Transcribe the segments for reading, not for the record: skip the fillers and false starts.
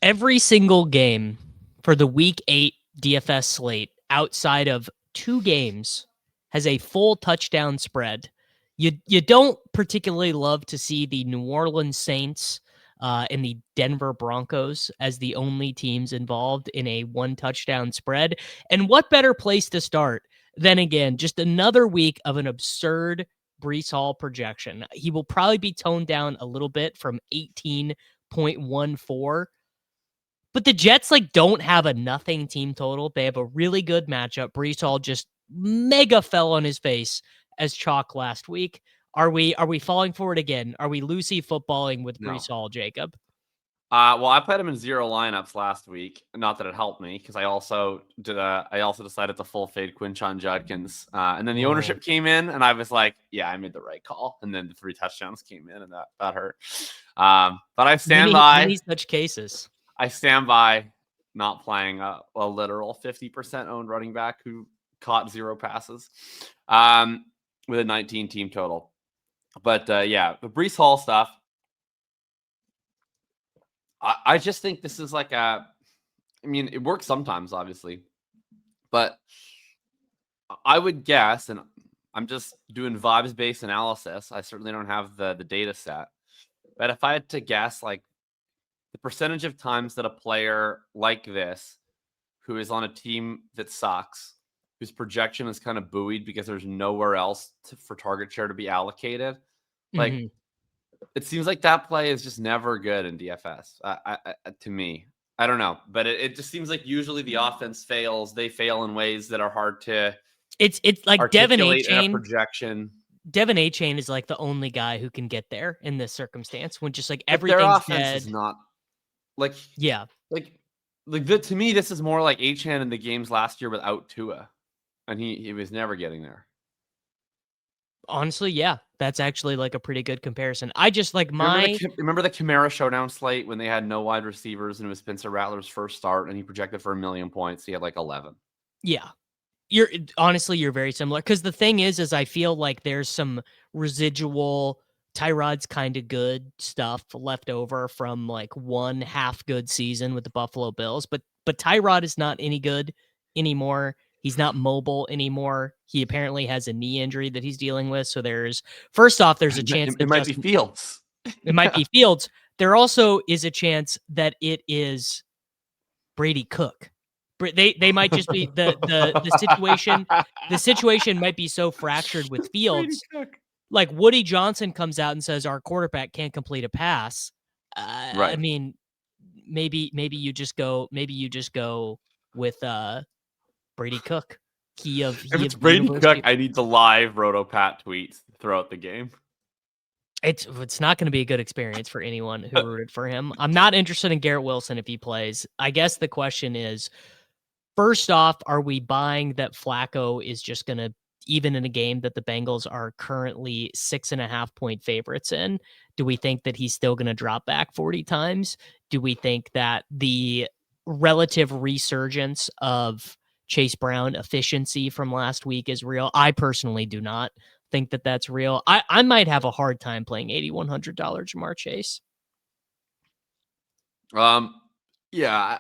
Every single game for the Week 8 DFS slate outside of 2 games has a full touchdown spread. You don't particularly love to see the New Orleans Saints and the Denver Broncos as the only teams involved in a 1 touchdown spread. And what better place to start than, again, just another week of an absurd Breece Hall projection. He will probably be toned down a little bit from 18.14. But the Jets don't have a nothing team total. They have a really good matchup. Breece Hall just mega fell on his face as chalk last week. Are we falling for it again? Are we Lucy footballing with No. Breece Hall, Jacob? Well, I played him in 0 lineups last week. Not that it helped me, because I also decided to full fade Quinshon Judkins, and then the ownership came in, and I was like, "Yeah, I made the right call." And then the 3 touchdowns came in, and that hurt. But I stand by many such cases. I stand by not playing a literal 50% owned running back who caught 0 passes, with a 19 team total. But yeah, the Breece Hall stuff. I just think this is it works sometimes, obviously, but I would guess, and I'm just doing vibes-based analysis. I certainly don't have the data set, but if I had to guess, the percentage of times that a player like this, who is on a team that sucks, whose projection is kind of buoyed because there's nowhere else for target share to be allocated, it seems like that play is just never good in DFS. To me, I don't know, but it just seems like usually the offense fails. They fail in ways that are hard to. It's like Devin Achane. Projection. Devin Achane is the only guy who can get there in this circumstance when just everything's their offense dead. Is not yeah. To me, this is more like Achane in the games last year without Tua, and he was never getting there. Honestly, yeah, that's actually a pretty good comparison. I just remember the Kamara showdown slate when they had no wide receivers and it was Spencer Rattler's first start and he projected for 1 million points. He had 11. Yeah, you're very similar, because the thing is I feel like there's some residual Tyrod's kind of good stuff left over from one half good season with the Buffalo Bills, but Tyrod is not any good anymore. He's not mobile anymore. He apparently has a knee injury that he's dealing with. So there's a chance it might be Fields. It might be Fields. There also is a chance that it is Brady Cook. They might just be the situation. The situation might be so fractured with Fields. Woody Johnson comes out and says our quarterback can't complete a pass. Right. I mean, maybe you just go with Brady Cook. If it's Brady Cook, I need the live RotoPat tweets throughout the game. It's not going to be a good experience for anyone who rooted for him. I'm not interested in Garrett Wilson if he plays. I guess the question is, first off, are we buying that Flacco is just going to, even in a game that the Bengals are currently 6.5 point favorites in, do we think that he's still going to drop back 40 times? Do we think that the relative resurgence of Chase Brown efficiency from last week is real? I personally do not think that that's real. I might have a hard time playing $8,100 Ja'Marr Chase. Yeah,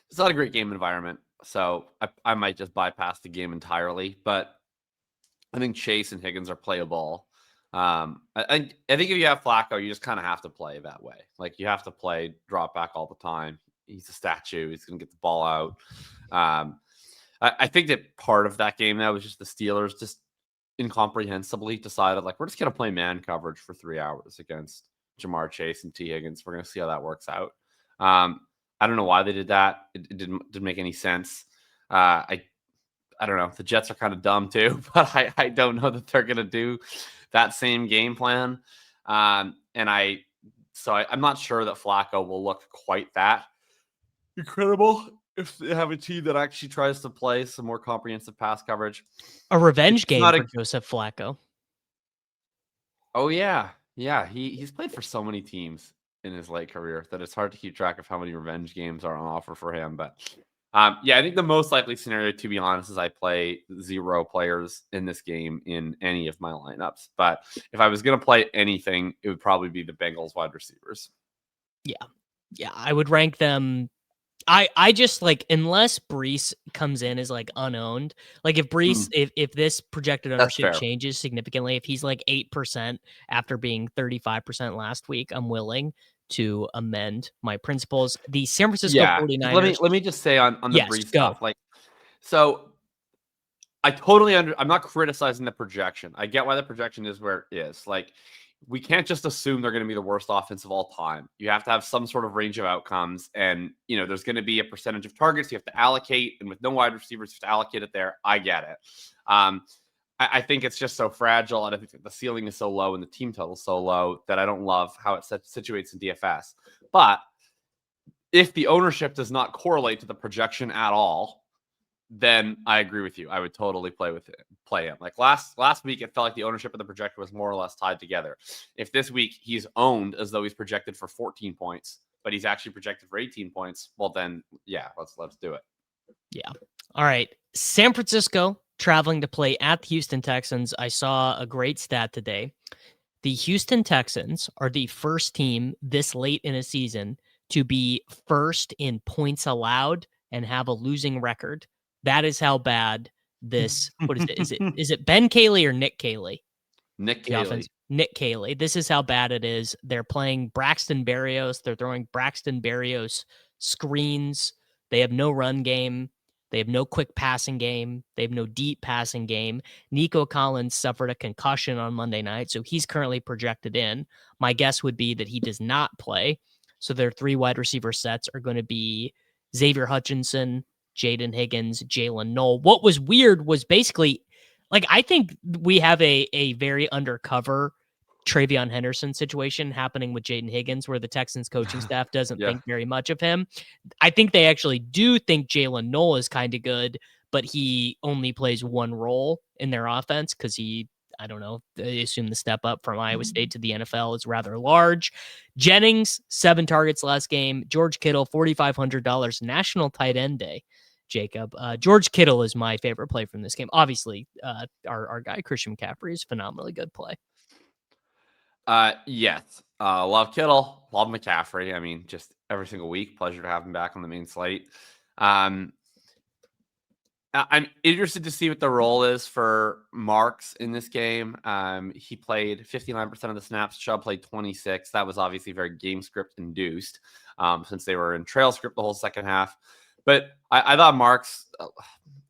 it's not a great game environment, so I might just bypass the game entirely. But I think Chase and Higgins are playable. I think if you have Flacco, you just kind of have to play that way. You have to play drop back all the time. He's a statue. He's going to get the ball out. I think that part of that game, that was just the Steelers just incomprehensibly decided, we're just going to play man coverage for 3 hours against Ja'Marr Chase and T. Higgins. We're going to see how that works out. I don't know why they did that. It didn't make any sense. I don't know. The Jets are kind of dumb too, but I don't know that they're going to do that same game plan. I'm not sure that Flacco will look quite that incredible if they have a team that actually tries to play some more comprehensive pass coverage. A revenge game for Joseph Flacco. Oh, yeah. Yeah, he's played for so many teams in his late career that it's hard to keep track of how many revenge games are on offer for him. But yeah, I think the most likely scenario, to be honest, is I play 0 players in this game in any of my lineups. But if I was going to play anything, it would probably be the Bengals wide receivers. Yeah. Yeah, I would rank them. I just like, unless Brees comes in as like unowned, like if Brees, if this projected That's ownership fair. changes significantly, if he's like 8% after being 35% last week, I'm willing to amend my principles. The San Francisco Yeah. 49ers. Let me just say on the Yes, Breeze go. stuff, like, so I totally I'm not criticizing the projection. I get why the projection is where it is. Like, we can't just assume they're going to be the worst offense of all time. You have to have some sort of range of outcomes, and there's going to be a percentage of targets you have to allocate, and with no wide receivers, you have to allocate it there. I get it. I think it's just so fragile, and I think the ceiling is so low and the team total is so low that I don't love how it situates in DFS. But if the ownership does not correlate to the projection at all, then I agree with you. I would totally play him. Like last week, it felt like the ownership and the projector was more or less tied together. If this week he's owned as though he's projected for 14 points, but he's actually projected for 18 points, well then, yeah, let's do it. Yeah. All right. San Francisco traveling to play at the Houston Texans. I saw a great stat today. The Houston Texans are the first team this late in a season to be first in points allowed and have a losing record. That is how bad this, what is it? Is it Ben Cayley or Nick Cayley? Nick The offense. Cayley. Nick Cayley. This is how bad it is. They're playing Braxton Berrios. They're throwing Braxton Berrios screens. They have no run game. They have no quick passing game. They have no deep passing game. Nico Collins suffered a concussion on Monday night, so he's currently projected in. My guess would be that he does not play. So their three wide receiver sets are going to be Xavier Hutchinson, Jaden Higgins, Jalen Noel. What was weird was basically, like, I think we have a very undercover Travion Henderson situation happening with Jaden Higgins, where the Texans coaching staff doesn't Yeah. think very much of him. I think they actually do think Jalen Noel is kind of good, but he only plays one role in their offense because I don't know, they assume the step up from Iowa State to the NFL is rather large. Jennings, 7 targets last game. George Kittle, $4,500, National Tight End Day. Jakob. George Kittle is my favorite play from this game. Obviously, our guy Christian McCaffrey is phenomenally good play. Yes. Love Kittle, love McCaffrey. I mean, just every single week, pleasure to have him back on the main slate. I'm interested to see what the role is for Marks in this game. He played 59% of the snaps. Chubb played 26. That was obviously very game script induced, since they were in trail script the whole second half. But I thought Marks,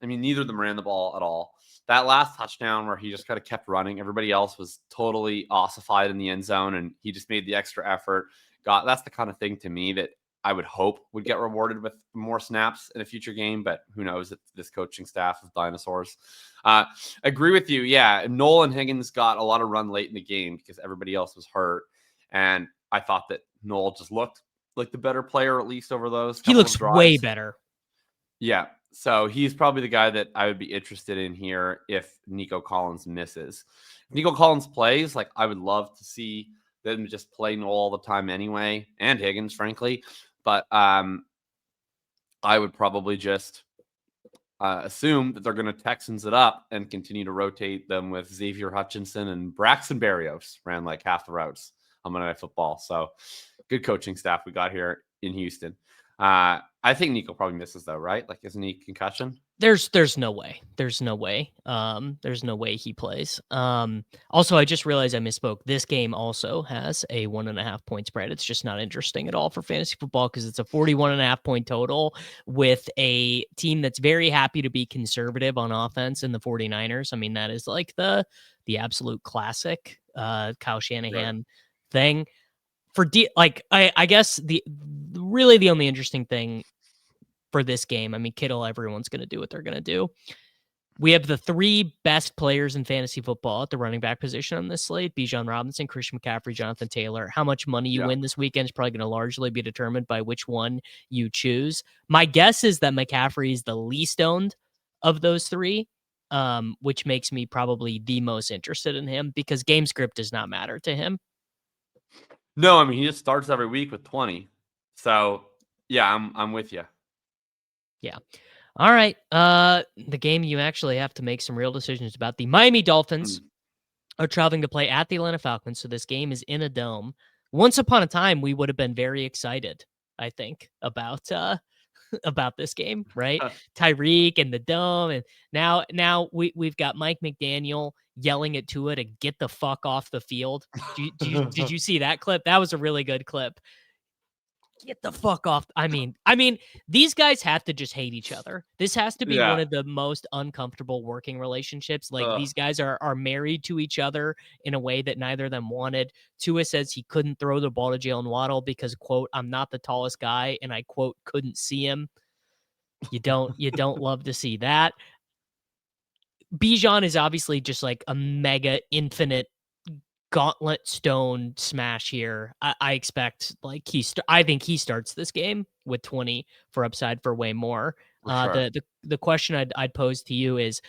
neither of them ran the ball at all. That last touchdown where he just kind of kept running, everybody else was totally ossified in the end zone, and he just made the extra effort. That's the kind of thing to me that I would hope would get rewarded with more snaps in a future game, but who knows? It's this coaching staff of dinosaurs. Agree with you. Yeah, Noel and Higgins got a lot of run late in the game because everybody else was hurt, and I thought that Noel just looked like the better player, at least over those couple He looks of drives. way better. Yeah, so he's probably the guy that I would be interested in here if Nico Collins misses. If Nico Collins plays, like, I would love to see them just play Noel all the time anyway, and Higgins, frankly. But I would probably just assume that they're going to Texans it up and continue to rotate them with Xavier Hutchinson, and Braxton Berrios ran like half the routes on Monday Night Football. So good coaching staff we got here in Houston. I think Nico probably misses though, right? Like, isn't he concussion? There's no way. There's no way. There's no way he plays. Also, I just realized I misspoke. This game also has a 1.5 point spread. It's just not interesting at all for fantasy football because it's a 41.5 point total with a team that's very happy to be conservative on offense in the 49ers. I mean, that is like the absolute classic Kyle Shanahan thing. For I guess really the only interesting thing for this game, I mean, Kittle, everyone's going to do what they're going to do. We have the 3 best players in fantasy football at the running back position on this slate: Bijan Robinson, Christian McCaffrey, Jonathan Taylor. How much money you win this weekend is probably going to largely be determined by which one you choose. My guess is that McCaffrey is the least owned of those 3, which makes me probably the most interested in him because game script does not matter to him. No, I mean, he just starts every week with 20. So yeah, I'm with you. Yeah. All right. The game you actually have to make some real decisions about. The Miami Dolphins are traveling to play at the Atlanta Falcons, so this game is in a dome. Once upon a time, we would have been very excited, I think, about this game, right? Tyreek and the dome, and now we've got Mike McDaniel yelling at Tua to get the fuck off the field. Did you see that clip? That was a really good clip. Get the fuck off. I mean, these guys have to just hate each other. This has to be one of the most uncomfortable working relationships. Like these guys are married to each other in a way that neither of them wanted. Tua says he couldn't throw the ball to Jalen Waddle because, quote, I'm not the tallest guy, and I, quote, couldn't see him. You don't love to see that. Bijan is obviously just like a mega infinite gauntlet stone smash here. I expect like I think he starts this game with 20 for upside for way more. Sure. The question I'd pose to you is,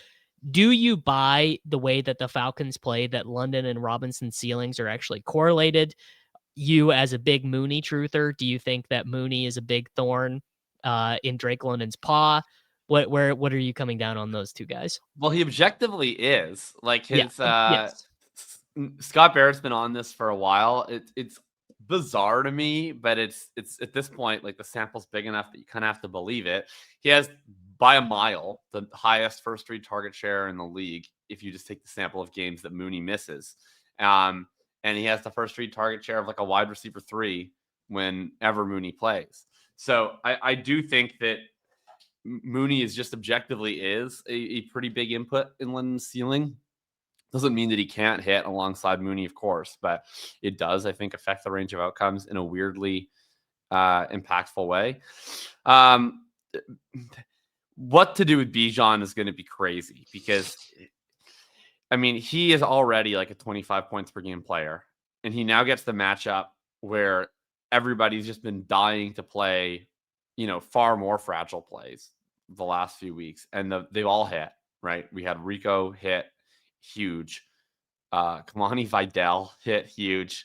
do you buy the way that the Falcons play that London and Robinson ceilings are actually correlated? You as a big Mooney truther, do you think that Mooney is a big thorn in Drake London's paw? What are you coming down on those two guys? Well, he objectively is. Like his Yes. Scott Barrett's been on this for a while. It's bizarre to me, but it's at this point, like the sample's big enough that you kind of have to believe it. He has by a mile the highest first read target share in the league if you just take the sample of games that Mooney misses. And he has the first read target share of like a wide receiver 3 whenever Mooney plays. So I do think that Mooney is just objectively is a pretty big input in London's ceiling. Doesn't mean that he can't hit alongside Mooney, of course, but it does, I think, affect the range of outcomes in a weirdly impactful way. What to do with Bijan is going to be crazy because, I mean, he is already like a 25 points per game player, and he now gets the matchup where everybody's just been dying to play, far more fragile plays the last few weeks, and they've all hit, right? We had Rico hit huge. Kamani Vidal hit huge.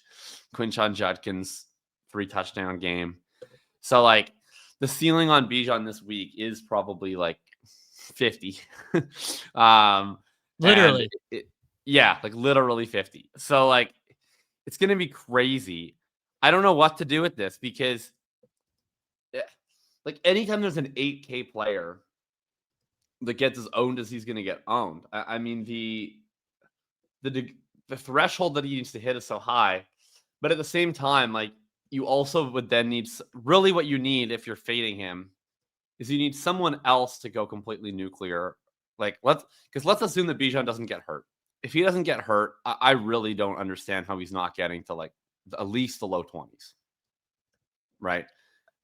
Quinshon Judkins 3 touchdown game. So like the ceiling on Bijan this week is probably like 50. Literally. Like literally 50. So like it's gonna be crazy. I don't know what to do with this because like anytime there's an 8K player that gets as owned as he's going to get owned, I mean the threshold that he needs to hit is so high, but at the same time, like you also would then need really what you need if you're fading him is you need someone else to go completely nuclear. Like let's assume that Bijan doesn't get hurt. If he doesn't get hurt, I really don't understand how he's not getting to like at least the low 20s, right?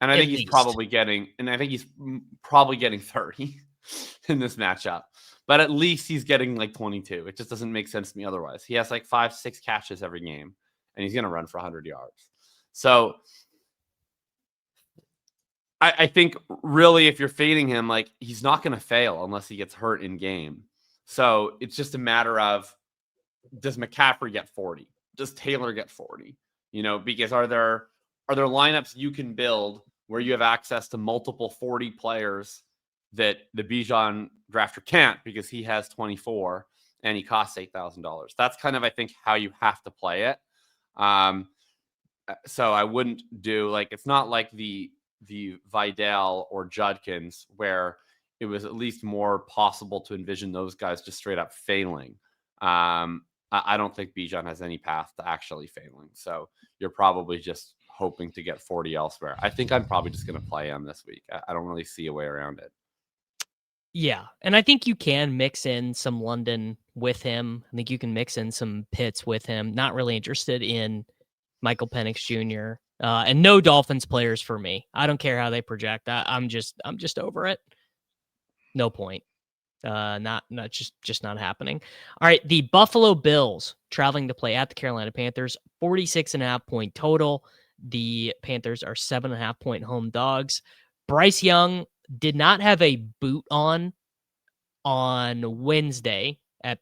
And I think he's probably getting 30 in this matchup. But at least he's getting like 22. It just doesn't make sense to me otherwise. He has like 5-6 catches every game, and he's going to run for 100 yards. So I think really if you're fading him, like he's not going to fail unless he gets hurt in game. So it's just a matter of, does McCaffrey get 40? Does Taylor get 40? Because are there lineups you can build where you have access to multiple 40 players that the Bijan drafter can't because he has 24 and he costs $8,000. That's kind of, I think, how you have to play it. So I wouldn't do like, it's not like the Vidal or Judkins where it was at least more possible to envision those guys just straight up failing. I don't think Bijan has any path to actually failing. So you're probably just hoping to get 40 elsewhere. I think I'm probably just going to play him this week. I don't really see a way around it. Yeah, and I think you can mix in some London with him. I think you can mix in some Pitts with him. Not really interested in Michael Penix Jr. And no Dolphins players for me. I don't care how they project. I'm just over it. No point. Just not happening. All right, the Buffalo Bills traveling to play at the Carolina Panthers. 46.5 point total. The Panthers are 7.5 point home dogs. Bryce Young did not have a boot on Wednesday at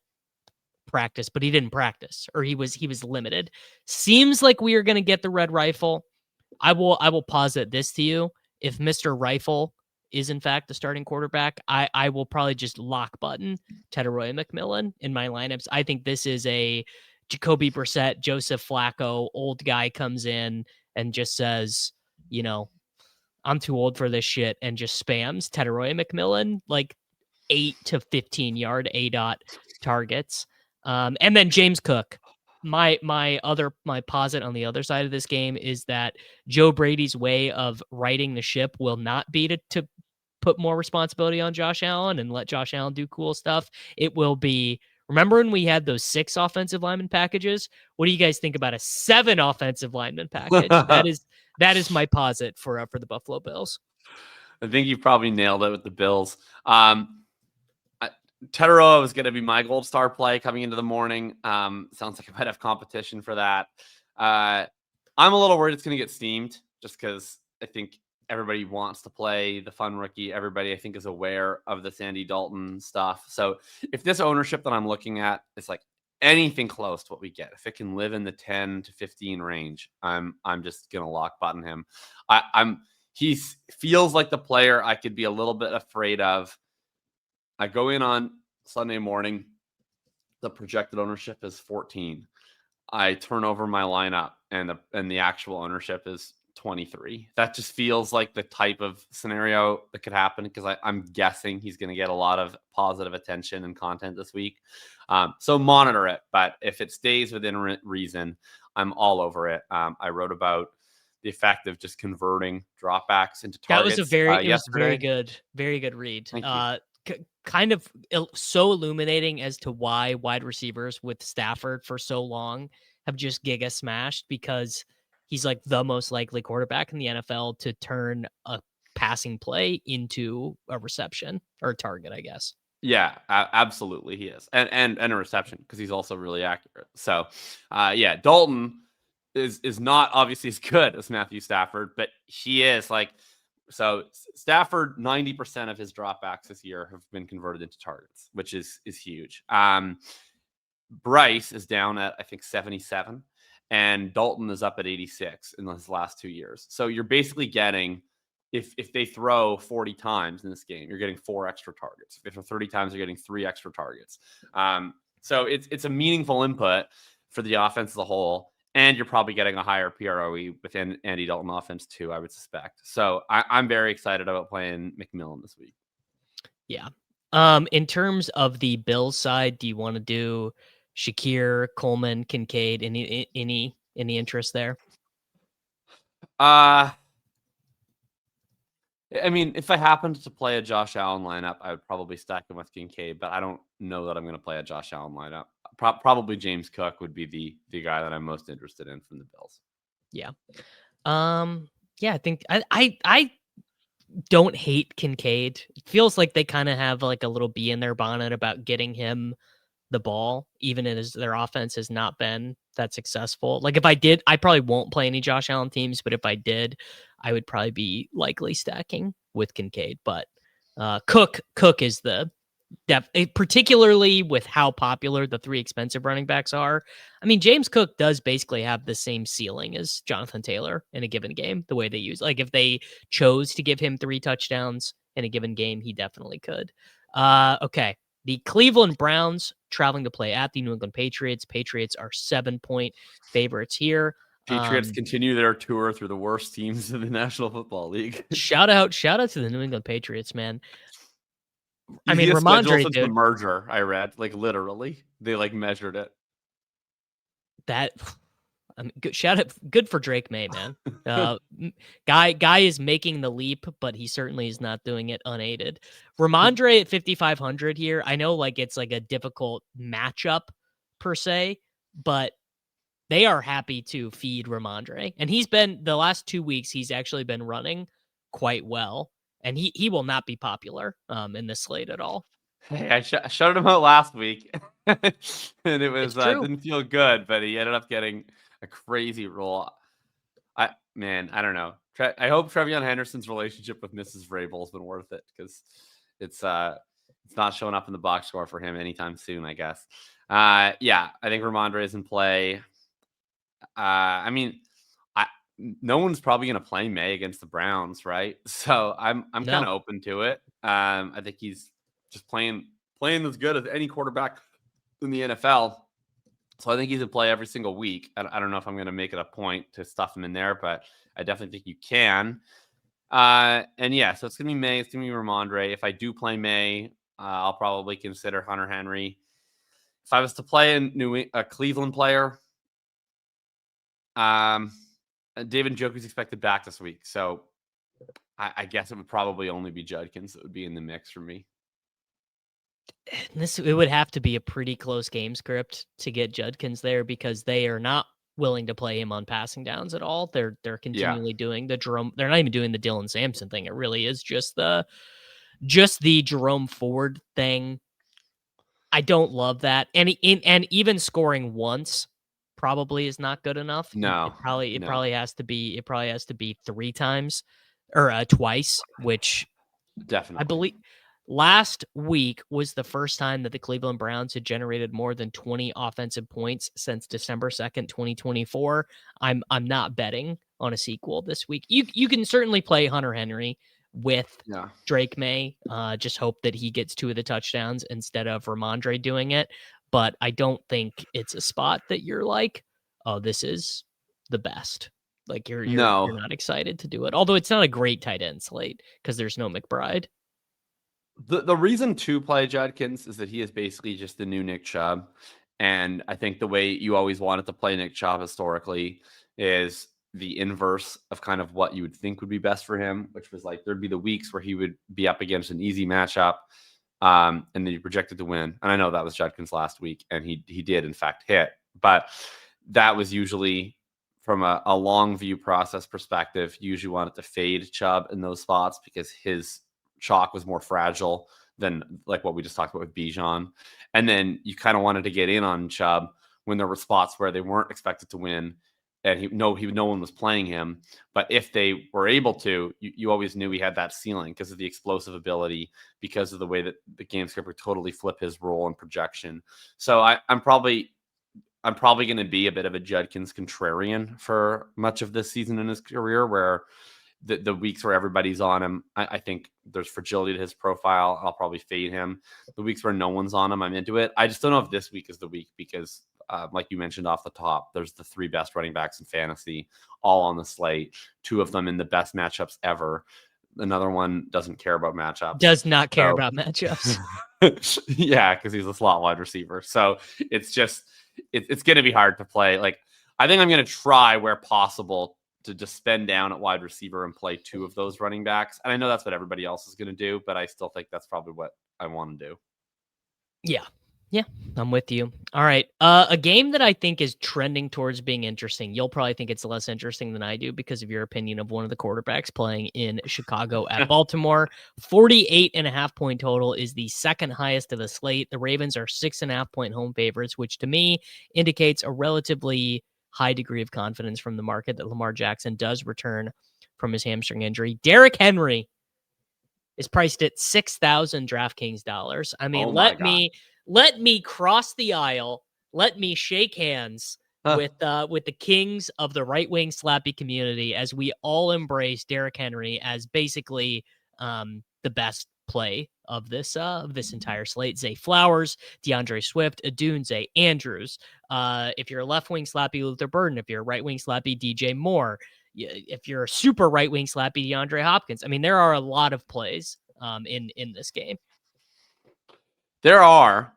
practice, but he didn't practice, or he was limited. Seems like we are going to get the red rifle. I will posit this to you. If Mr. Rifle is in fact the starting quarterback, I will probably just lock button Tedoroy McMillan in my lineups. I think this is a Jacoby Brissett, Joseph Flacco, old guy comes in and just says, I'm too old for this shit and just spams Tedderoy McMillan like 8 to 15 yard A-dot targets. And then James Cook. My posit on the other side of this game is that Joe Brady's way of righting the ship will not be to put more responsibility on Josh Allen and let Josh Allen do cool stuff. It will be, remember when we had those 6 offensive lineman packages? What do you guys think about a 7 offensive lineman package? That is my posit for the Buffalo Bills. I think you probably nailed it with the Bills. Tedero is going to be my gold star play coming into the morning. Sounds like I might have competition for that. I'm a little worried it's going to get steamed just because I think everybody wants to play the fun rookie. Everybody, I think, is aware of the Sandy Dalton stuff. So if this ownership that I'm looking at is like anything close to what we get, if it can live in the 10 to 15 range, I'm just going to lock button him. He feels like the player I could be a little bit afraid of. I go in on Sunday morning. The projected ownership is 14. I turn over my lineup, and the actual ownership is 23. That just feels like the type of scenario that could happen because I'm guessing he's going to get a lot of positive attention and content this week. So monitor it. But if it stays within reason, I'm all over it. I wrote about the effect of just converting dropbacks into targets. That was it was very good read. Thank you. Kind of so illuminating as to why wide receivers with Stafford for so long have just giga smashed, because he's like the most likely quarterback in the NFL to turn a passing play into a reception or a target, I guess. Yeah, absolutely he is. And a reception because he's also really accurate. So, yeah, Dalton is not obviously as good as Matthew Stafford, but he is like, so Stafford, 90% of his dropbacks this year have been converted into targets, which is huge. Bryce is down at, I think, 77, and Dalton is up at 86 in his last 2 years. So you're basically getting, if they throw 40 times in this game, you're getting 4 extra targets. If they throw 30 times, you're getting 3 extra targets. So it's a meaningful input for the offense as a whole. And you're probably getting a higher PROE within Andy Dalton offense too, I would suspect. So I'm very excited about playing McMillan this week. Yeah. In terms of the Bills side, do you want to do Shakir, Coleman, Kincaid? Any interest there? I mean, if I happened to play a Josh Allen lineup, I would probably stack him with Kincaid, but I don't know that I'm going to play a Josh Allen lineup. Probably James Cook would be the guy that I'm most interested in from the Bills. Yeah. Yeah, I think I don't hate Kincaid. It feels like they kind of have like a little bee in their bonnet about getting him the ball, even as their offense has not been that successful. Like if I did, I probably won't play any Josh Allen teams, but if I did, I would probably be likely stacking with Kincaid. But Cook is the particularly with how popular the 3 expensive running backs are. I mean, James Cook does basically have the same ceiling as Jonathan Taylor in a given game, the way they use. Like if they chose to give him 3 touchdowns in a given game, he definitely could. Okay. The Cleveland Browns traveling to play at the New England Patriots. Patriots are 7-point favorites here. Patriots continue their tour through the worst teams in the National Football League. shout out to the New England Patriots, man. I mean, Easiest schedule Ramondre, since the merger, I read, like literally, they like measured it. That I mean, good for Drake May, man. Guy is making the leap, but he certainly is not doing it unaided. Ramondre at 5,500 here. I know like it's like a difficult matchup per se, but they are happy to feed Ramondre. And he's been, the last 2 weeks, he's actually been running quite well. And he will not be popular in this slate at all. Hey, I shouted him out last week, and it was didn't feel good, but he ended up getting a crazy role. I don't know. I hope Trevion Henderson's relationship with Mrs. Vrabel has been worth it, because it's not showing up in the box score for him anytime soon, I guess. Yeah, I think Ramondre is in play. I mean, no one's probably going to play May against the Browns, right? So I'm kind of open to it. I think he's just playing as good as any quarterback in the NFL. So I think he's in play every single week. I don't know if I'm going to make it a point to stuff him in there, but I definitely think you can. And yeah, so it's gonna be May. It's gonna be Ramondre. If I do play May, I'll probably consider Hunter Henry. If I was to play a Cleveland player, David Njoku's expected back this week, so I guess it would probably only be Judkins that would be in the mix for me. It would have to be a pretty close game script to get Judkins there because they are not willing to play him on passing downs at all. They're Yeah. continually doing the Jerome. They're not even doing the Dylan Sampson thing. It really is just the Jerome Ford thing. I don't love that, and even scoring once probably is not good enough. No. It probably has to be 3 times or twice, which I Definitely. believe last week was the first time that the Cleveland Browns had generated more than 20 offensive points since December 2nd, 2024. I'm not betting on a sequel this week. You can certainly play Hunter Henry with Yeah. Drake May. Just hope that he gets 2 of the touchdowns instead of Ramondre doing it. But I don't think it's a spot that you're like, oh, this is the best. Like you're No. not excited to do it. Although it's not a great tight end slate because there's no McBride. The reason to play Judkins is that he is basically just the new Nick Chubb. And I think the way you always wanted to play Nick Chubb historically is the inverse of kind of what you would think would be best for him, which was like there'd be the weeks where he would be up against an easy matchup, and then you projected to win. And I know that was Judkins last week, and he did in fact hit, but that was usually from a long view process perspective. You usually wanted to fade Chubb in those spots because his chalk was more fragile than like what we just talked about with Bijan. And then you kind of wanted to get in on Chubb when there were spots where they weren't expected to win and no one was playing him. But if they were able to, you always knew he had that ceiling because of the explosive ability, because of the way that the game script would totally flip his role and projection. So I'm probably going to be a bit of a Judkins contrarian for much of this season in his career, where the weeks where everybody's on him, I think there's fragility to his profile. I'll probably fade him. The weeks where no one's on him, I'm into it. I just don't know if this week is the week because, like you mentioned off the top, there's the 3 best running backs in fantasy, all on the slate. 2 of them in the best matchups ever. Another one doesn't care about matchups. Does not care about matchups. Yeah, because he's a slot wide receiver. So it's just it's going to be hard to play. Like I think I'm going to try where possible to just spend down at wide receiver and play 2 of those running backs. And I know that's what everybody else is going to do, but I still think that's probably what I want to do. Yeah. Yeah, I'm with you. All right. A game that I think is trending towards being interesting. You'll probably think it's less interesting than I do because of your opinion of one of the quarterbacks playing in Chicago at Baltimore. 48.5 point total is the second highest of the slate. The Ravens are 6.5 point home favorites, which to me indicates a relatively high degree of confidence from the market that Lamar Jackson does return from his hamstring injury. Derrick Henry is priced at 6,000 DraftKings dollars. I mean, let me cross the aisle. Let me shake hands with the kings of the right wing slappy community as we all embrace Derrick Henry as basically the best play of this entire slate. Zay Flowers, DeAndre Swift, Adunze, Andrews. If you're a left wing slappy, Luther Burden. If you're a right wing slappy, DJ Moore. If you're a super right wing slappy, DeAndre Hopkins. I mean, there are a lot of plays in this game. There are.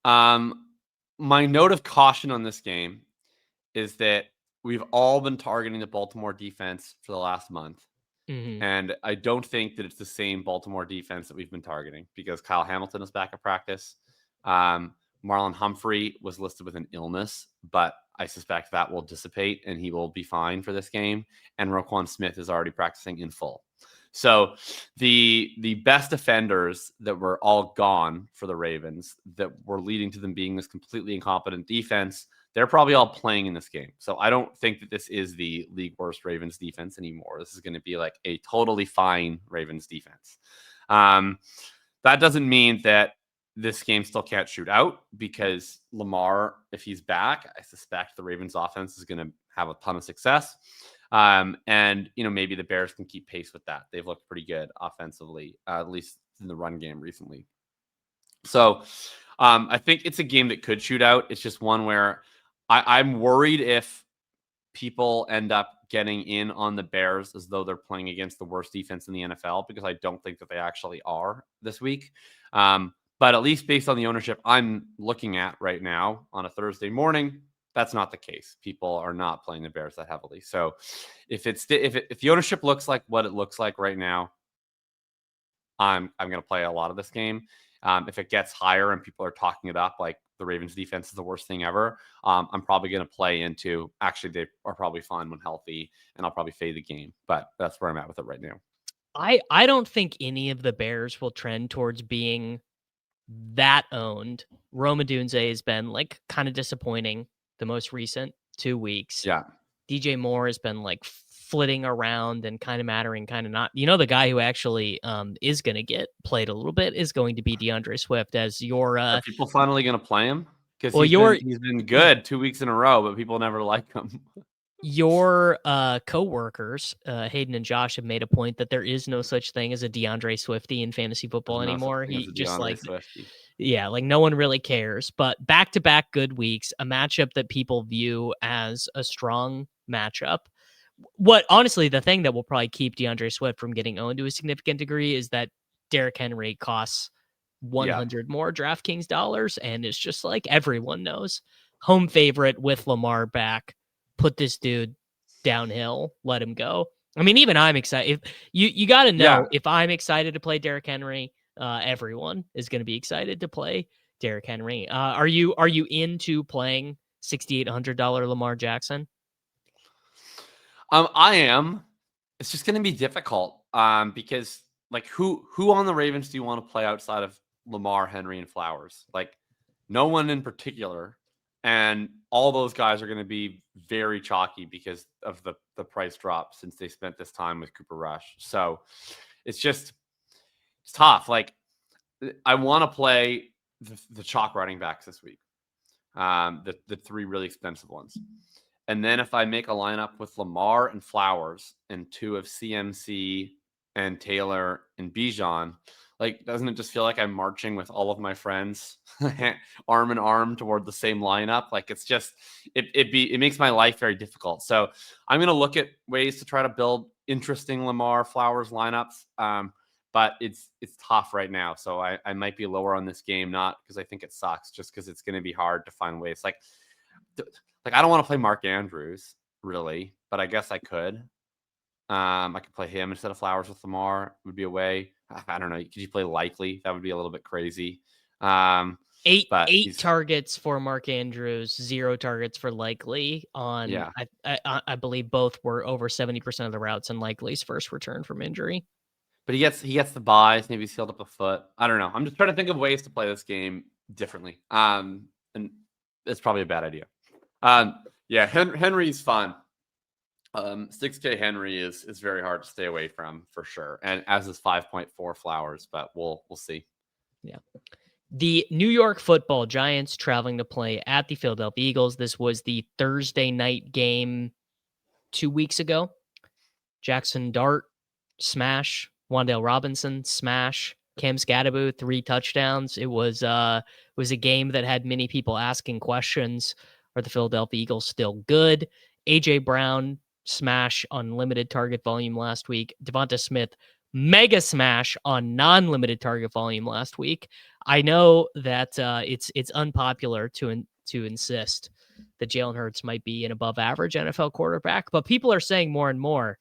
My note of caution on this game is that we've all been targeting the Baltimore defense for the last month. Mm-hmm. And I don't think that it's the same Baltimore defense that we've been targeting because Kyle Hamilton is back at practice. Marlon Humphrey was listed with an illness, but I suspect that will dissipate and he will be fine for this game. And Roquan Smith is already practicing in full. So the best defenders that were all gone for the Ravens that were leading to them being this completely incompetent defense, they're probably all playing in this game. So I don't think that this is the league worst Ravens defense anymore. This is going to be like a totally fine Ravens defense. That doesn't mean that this game still can't shoot out because Lamar, if he's back, I suspect the Ravens offense is going to have a ton of success. And, maybe the Bears can keep pace with that. They've looked pretty good offensively, at least in the run game recently. So I think it's a game that could shoot out. It's just one where I'm worried if people end up getting in on the Bears as though they're playing against the worst defense in the NFL, because I don't think that they actually are this week. But at least based on the ownership I'm looking at right now on a Thursday morning, that's not the case. People are not playing the Bears that heavily. So if the ownership looks like what it looks like right now, I'm going to play a lot of this game. If it gets higher and people are talking it up, like the Ravens defense is the worst thing ever, I'm probably going to play into, actually, they are probably fine when healthy, and I'll probably fade the game. But that's where I'm at with it right now. I don't think any of the Bears will trend towards being that owned. Rome Odunze has been like kind of disappointing the most recent 2 weeks. Yeah. DJ Moore has been like flitting around and kind of mattering, kind of not. The guy who actually is going to get played a little bit is going to be DeAndre Swift as your Are people finally going to play him? Because well, he's been good 2 weeks in a row, but people never like him. your coworkers, Hayden and Josh, have made a point that there is no such thing as a DeAndre Swiftie in fantasy football anymore. He just like, yeah, like no one really cares. But back-to-back good weeks, a matchup that people view as a strong matchup. What honestly, the thing that will probably keep DeAndre Swift from getting owned to a significant degree is that Derrick Henry costs 100 more DraftKings dollars, and it's just like everyone knows, home favorite with Lamar back. Put this dude downhill, let him go. I mean, even I'm excited. If you got to know, if I'm excited to play Derrick Henry, everyone is going to be excited to play Derrick Henry. Are you into playing $6,800 Lamar Jackson? I am. It's just going to be difficult because like who on the Ravens do you want to play outside of Lamar, Henry, and Flowers? Like no one in particular. And all those guys are going to be very chalky because of the price drop since they spent this time with Cooper Rush. So it's tough. Like I want to play the chalk running backs this week, the 3 really expensive ones. And then if I make a lineup with Lamar and Flowers and 2 of CMC and Taylor and Bijan, like, doesn't it just feel like I'm marching with all of my friends arm in arm toward the same lineup? Like, it's just, it makes my life very difficult. So I'm going to look at ways to try to build interesting Lamar Flowers lineups. But it's tough right now. So I might be lower on this game, not because I think it sucks, just because it's going to be hard to find ways. Like I don't want to play Mark Andrews really, but I guess I could. I could play him instead of Flowers with Lamar. Would be a way. I don't know. Could you play Likely? That would be a little bit crazy. Eight targets for Mark Andrews, 0 targets for Likely on. Yeah. I believe both were over 70% of the routes in Likely's first return from injury. But he gets the buys. Maybe he's healed up a foot. I don't know. I'm just trying to think of ways to play this game differently. And it's probably a bad idea. Yeah, Henry's fun. 6K Henry is very hard to stay away from for sure, and as is 5.4 Flowers, but we'll see. Yeah, the New York Football Giants traveling to play at the Philadelphia Eagles. This was the Thursday night game 2 weeks ago. Jackson Dart smash, Wan'Dale Robinson smash, Cam Skattebo 3 touchdowns. It was a game that had many people asking questions: are the Philadelphia Eagles still good? AJ Brown smash on limited target volume last week. Devonta Smith mega smash on non-limited target volume last week. I know that it's unpopular to insist that Jalen Hurts might be an above average NFL quarterback, but people are saying more and more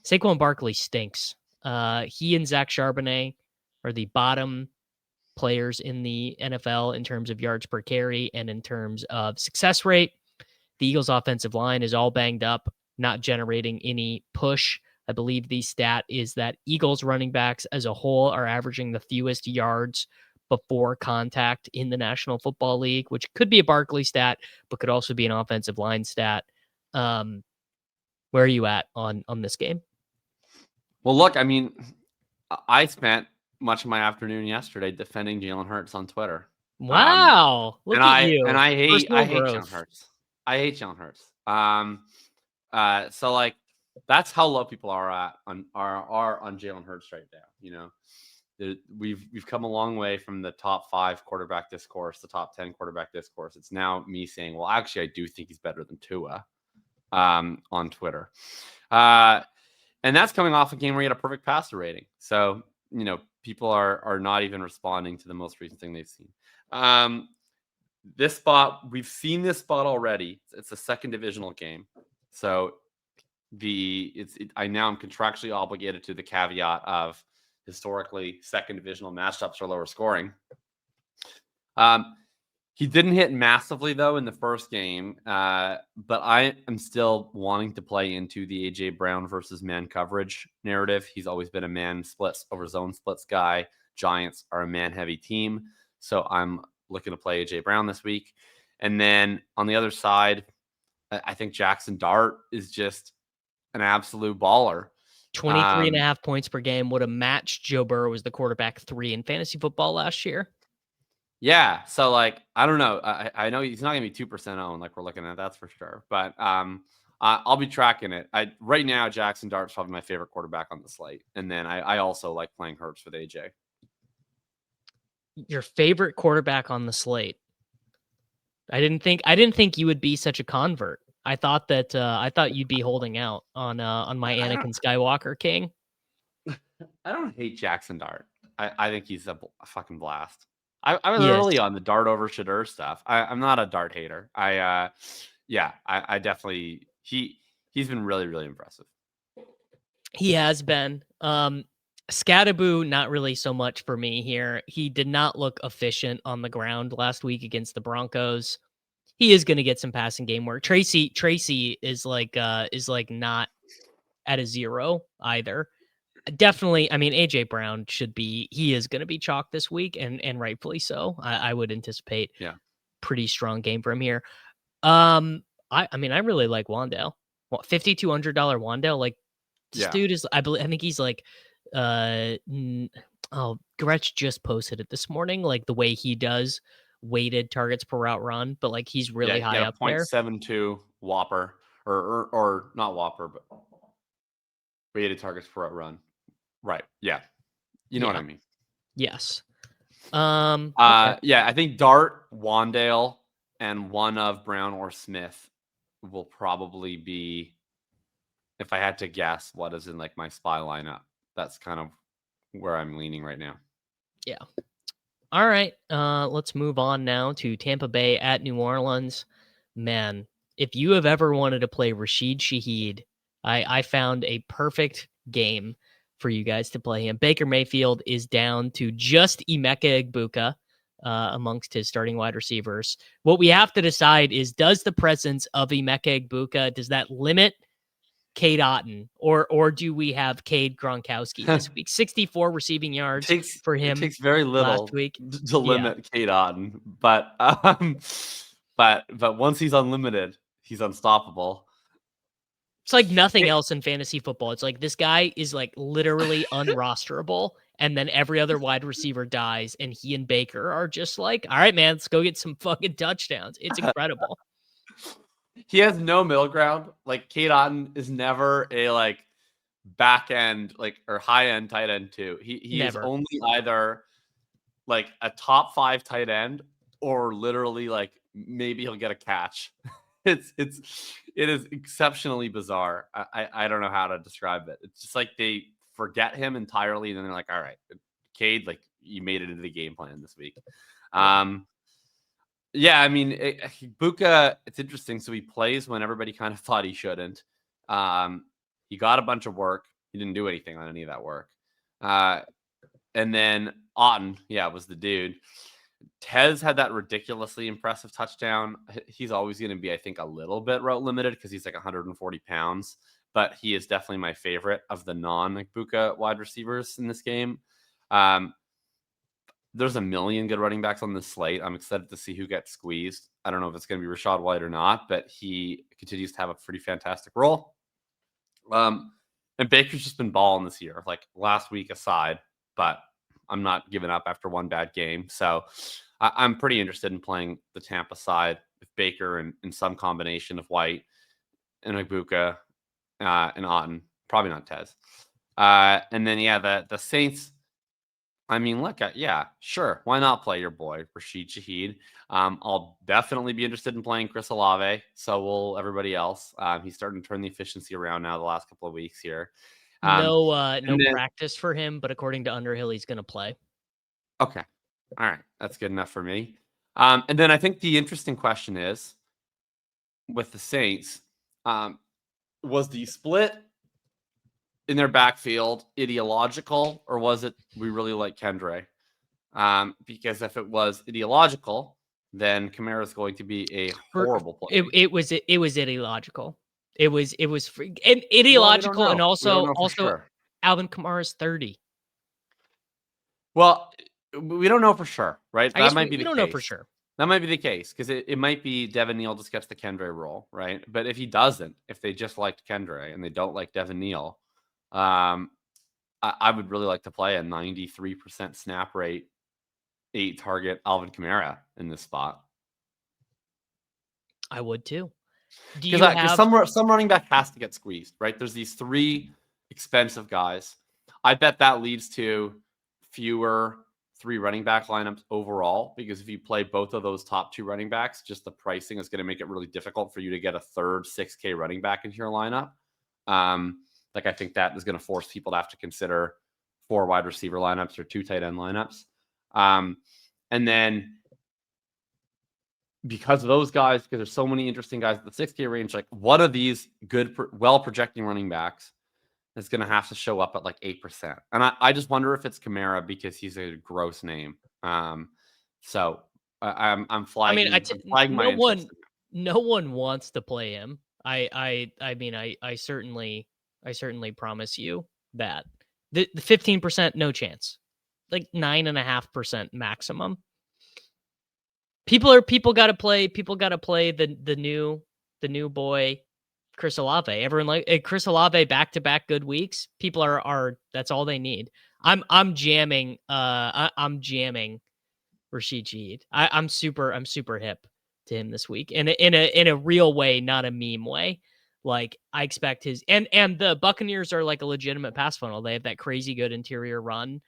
Saquon Barkley stinks. He and Zach Charbonnet are the bottom players in the NFL in terms of yards per carry and in terms of success rate. The Eagles' offensive line is all banged up, not generating any push. I believe the stat is that Eagles running backs as a whole are averaging the fewest yards before contact in the National Football League, which could be a Barkley stat, but could also be an offensive line stat. Where are you at on this game? Well, look, I mean, I spent much of my afternoon yesterday defending Jalen Hurts on Twitter. Wow. Look at you. And I hate Jalen Hurts. I hate Jalen Hurts. So like that's how low people are on Jalen Hurts right now. You know, we've come a long way from the top 5 quarterback discourse, the top 10 quarterback discourse. It's now me saying, well, actually, I do think he's better than Tua. on Twitter. And that's coming off a game where he had a perfect passer rating. So, people are not even responding to the most recent thing they've seen. This spot, we've seen this spot already. It's a second divisional game. So I now am contractually obligated to the caveat of historically second divisional matchups are lower scoring. He didn't hit massively, though, in the first game, but I am still wanting to play into the A.J. Brown versus man coverage narrative. He's always been a man splits over zone splits guy. Giants are a man-heavy team, so I'm looking to play A.J. Brown this week. And then on the other side, I think Jackson Dart is just an absolute baller. 23.5 points per game would have matched Joe Burrow as the quarterback 3 in fantasy football last year. Yeah, so like I don't know. I know he's not gonna be 2% owned like we're looking at, that's for sure. But I'll be tracking it. Right now Jackson Dart's probably my favorite quarterback on the slate, and then I also like playing Hurts with AJ. Your favorite quarterback on the slate? I didn't think you would be such a convert. I thought you'd be holding out on my Anakin Skywalker king. I don't hate Jackson Dart. I think he's a fucking blast. I was early on the Dart over Shedeur stuff. I'm not a Dart hater. I definitely he's been really, really impressive. He has been. Scattaboo, not really so much for me here. He did not look efficient on the ground last week against the Broncos. He is going to get some passing game work. Tracy is like not at a 0 either. Definitely, I mean, AJ Brown he is going to be chalk this week, and rightfully so. I would anticipate pretty strong game for him here. I mean, I really like Wan'Dale. $5,200 Wan'Dale, like this dude is, I think he's like, Gretsch just posted it this morning, like the way he does weighted targets per route run, but like he's really high up there. 0.72 Whopper or not Whopper, but weighted targets per route run. Right. Yeah. You know what I mean? Yes. Okay. Yeah, I think Dart, Wan'Dale, and one of Brown or Smith will probably be, if I had to guess what is in like my spy lineup, that's kind of where I'm leaning right now. Yeah. All right. Let's move on now to Tampa Bay at New Orleans. Man, if you have ever wanted to play Rashid Shaheed, I found a perfect game for you guys to play him. Baker Mayfield is down to just Emeka Egbuka amongst his starting wide receivers. What we have to decide is, does the presence of Emeka Egbuka, does that limit Cade Otton, or do we have Cade Gronkowski this week? 64 receiving yards for him. It takes very little last week to limit Cade Otton, but once he's unlimited, he's unstoppable. It's like nothing else in fantasy football. It's like this guy is like literally unrosterable, and then every other wide receiver dies, and he and Baker are just like, all right, man, let's go get some fucking touchdowns. It's incredible. He has no middle ground. Like Cade Otton is never a like back end like or high end tight end too. He is only either like a top 5 tight end or literally like maybe he'll get a catch. It is exceptionally bizarre. I don't know how to describe it. It's just like they forget him entirely, and then they're like, all right, Cade, like you made it into the game plan this week. Yeah, I mean, Buka, it's interesting. So he plays when everybody kind of thought he shouldn't. He got a bunch of work. He didn't do anything on any of that work. And then Otton, was the dude. Tez had that ridiculously impressive touchdown. He's always going to be, I think, a little bit route limited because he's like 140 pounds. But he is definitely my favorite of the non-Buka wide receivers in this game. There's a million good running backs on this slate. I'm excited to see who gets squeezed. I don't know if it's going to be Rachaad White or not, but he continues to have a pretty fantastic role. And Baker's just been balling this year, like last week aside, but I'm not giving up after one bad game. So I'm pretty interested in playing the Tampa side with Baker and in some combination of White and Egbuka and Otton. Probably not Tez. And then, the Saints, I mean, look, yeah, sure. Why not play your boy, Rashid Shaheed? I'll definitely be interested in playing Chris Olave. So will everybody else. He's starting to turn the efficiency around now the last couple of weeks here. No And then, practice for him, but according to Underhill, he's going to play. okay. All right. That's good enough for me. And then I think the interesting question is with the Saints, was the split in their backfield ideological, or was it we really like Kendre? Because if it was ideological, then Kamara is going to be a horrible play. It was ideological. It was and Well, we don't ideological, and know. We don't also know for sure. Alvin Kamara's 30. Well, we don't know for sure, right? I That guess might be we the don't know for case. sure. That might be the case because it might be Devin Neal just gets the Kendre role, right? But if he doesn't, if they just liked Kendre and they don't like Devin Neal, I would really like to play a 93% snap rate, 8 target Alvin Kamara in this spot. I would too. Do Because you have some running back has to get squeezed, right? There's these 3 expensive guys. I bet that leads to fewer 3 running back lineups overall, because if you play both of those top 2 running backs, just the pricing is going to make it really difficult for you to get a third 6K running back into your lineup. Like I think that is going to force people to have to consider 4 wide receiver lineups or 2 tight end lineups. And then because of those guys, because there's so many interesting guys at the 6K range, like what are these good, well projecting running backs is going to have to show up at like 8%. And I just wonder if it's Kamara because he's a gross name. So I'm flagging, I'm flagging my interest. No one wants to play him. I mean, I certainly promise you that the 15%, no chance, like 9.5% maximum. People got to play the new boy, Chris Olave. Everyone like Chris Olave back-to-back good weeks. People are that's all they need. I'm jamming I'm jamming Rashid Shaheed. I'm super hip to him this week in a real way, not a meme way. Like I expect his and the Buccaneers are like a legitimate pass funnel. They have that crazy good interior run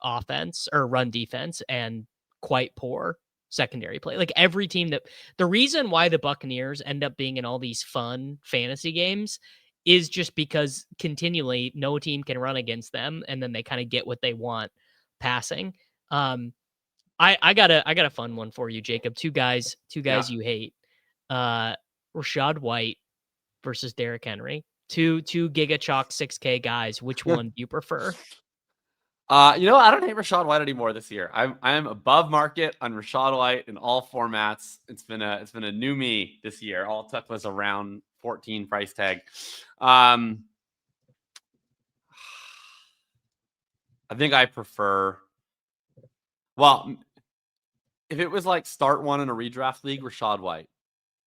offense or run defense and quite poor secondary play. Like every team the reason why the Buccaneers end up being in all these fun fantasy games is just because continually no team can run against them, and then they kind of get what they want passing. I got a fun one for you, Jacob. Two guys you hate. Rachaad White versus Derrick Henry. Two Giga Chalk 6K guys. Which one do you prefer? I don't hate Rachaad White anymore this year. I'm above market on Rachaad White in all formats. It's been a new me this year. All it took was around 14 price tag. I think I prefer. Well, if it was like start one in a redraft league, Rachaad White.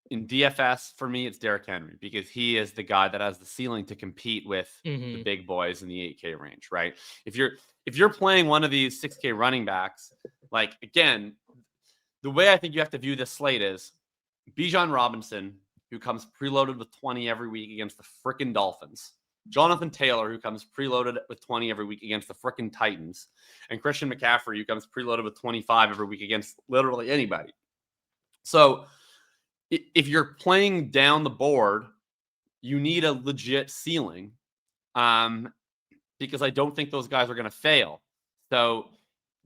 In DFS, for me, it's Derrick Henry because he is the guy that has the ceiling to compete with the big boys in the 8K range, right? If you're playing one of these 6K running backs, like again, the way I think you have to view this slate is Bijan Robinson, who comes preloaded with 20 every week against the frickin' Dolphins. Jonathan Taylor, who comes preloaded with 20 every week against the frickin' Titans. And Christian McCaffrey, who comes preloaded with 25 every week against literally anybody. So if you're playing down the board, you need a legit ceiling because I don't think those guys are going to fail. So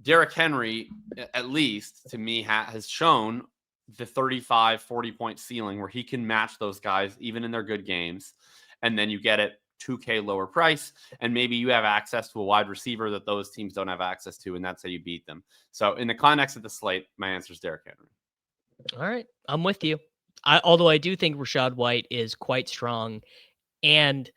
Derrick Henry, at least to me, has shown the 35, 40-point ceiling where he can match those guys even in their good games. And then you get it 2K lower price, and maybe you have access to a wide receiver that those teams don't have access to, and that's how you beat them. So in the context of the slate, my answer is Derrick Henry. All right, I'm with you. Although I do think Rachaad White is quite strong, and